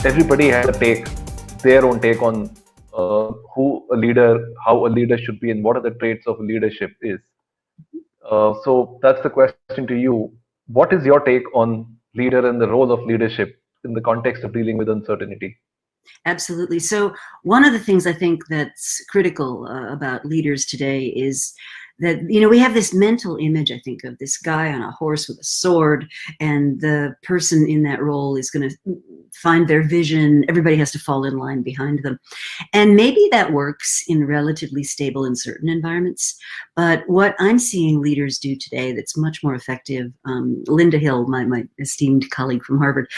everybody has their own take on how a leader should be, and what are the traits of leadership is. So that's the question to you. What is your take on leader and the role of leadership in the context of dealing with uncertainty? Absolutely. So one of the things I think that's critical about leaders today is that, we have this mental image, I think, of this guy on a horse with a sword, and the person in that role is going to find their vision. Everybody has to fall in line behind them. And maybe that works in relatively stable and certain environments. But what I'm seeing leaders do today that's much more effective, Linda Hill, my esteemed colleague from Harvard,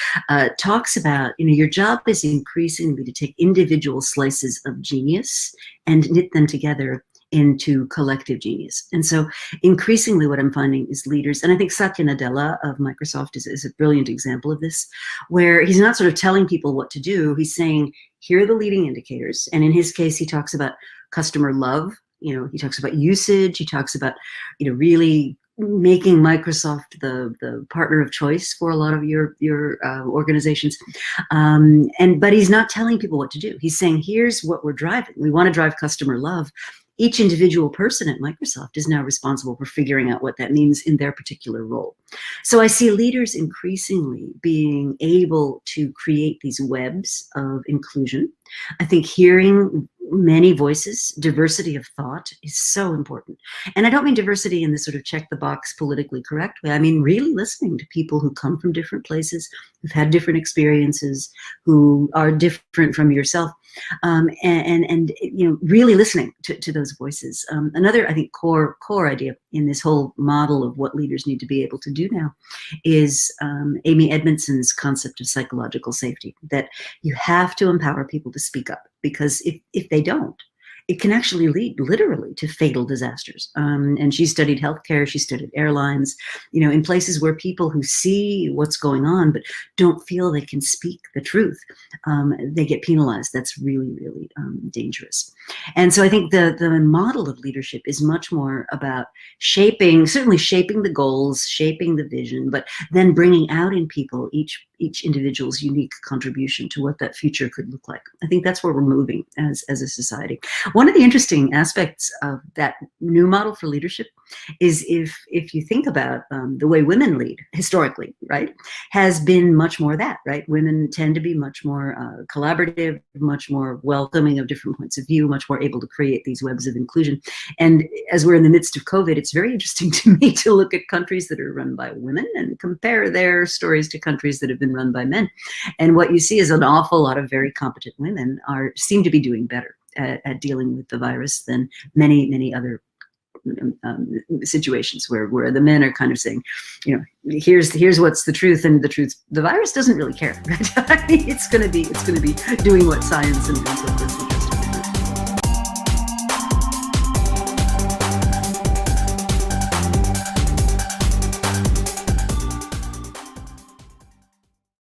talks about, your job is increasingly to take individual slices of genius and knit them together into collective genius. And so increasingly what I'm finding is leaders, and I think Satya Nadella of Microsoft is a brilliant example of this, where he's not sort of telling people what to do, he's saying, here are the leading indicators. And in his case, he talks about customer love, he talks about usage, he talks about, really making Microsoft the partner of choice for a lot of your organizations. But he's not telling people what to do. He's saying, here's what we're driving. We want to drive customer love. Each individual person at Microsoft is now responsible for figuring out what that means in their particular role. So I see leaders increasingly being able to create these webs of inclusion. I think hearing many voices, diversity of thought is so important. And I don't mean diversity in the sort of check the box politically correct way. I mean really listening to people who come from different places, who've had different experiences, who are different from yourself, and really listening to those voices. Another, I think, core idea in this whole model of what leaders need to be able to do now is Amy Edmondson's concept of psychological safety, that you have to empower people to speak up, because if they don't, it can actually lead literally to fatal disasters. And she studied healthcare, she studied airlines, in places where people who see what's going on but don't feel they can speak the truth, they get penalized. That's really, really dangerous. And so I think the model of leadership is much more about certainly shaping the goals, shaping the vision, but then bringing out in people each individual's unique contribution to what that future could look like. I think that's where we're moving as a society. One of the interesting aspects of that new model for leadership is if you think about the way women lead historically, right, has been much more that, right? Women tend to be much more collaborative, much more welcoming of different points of view, much more able to create these webs of inclusion. And as we're in the midst of COVID, it's very interesting to me to look at countries that are run by women and compare their stories to countries that have been run by men. And what you see is an awful lot of very competent women seem to be doing better at dealing with the virus than many other situations where the men are kind of saying, here's what's the truth, and the virus doesn't really care, right? I mean, it's going to be doing what science and so forth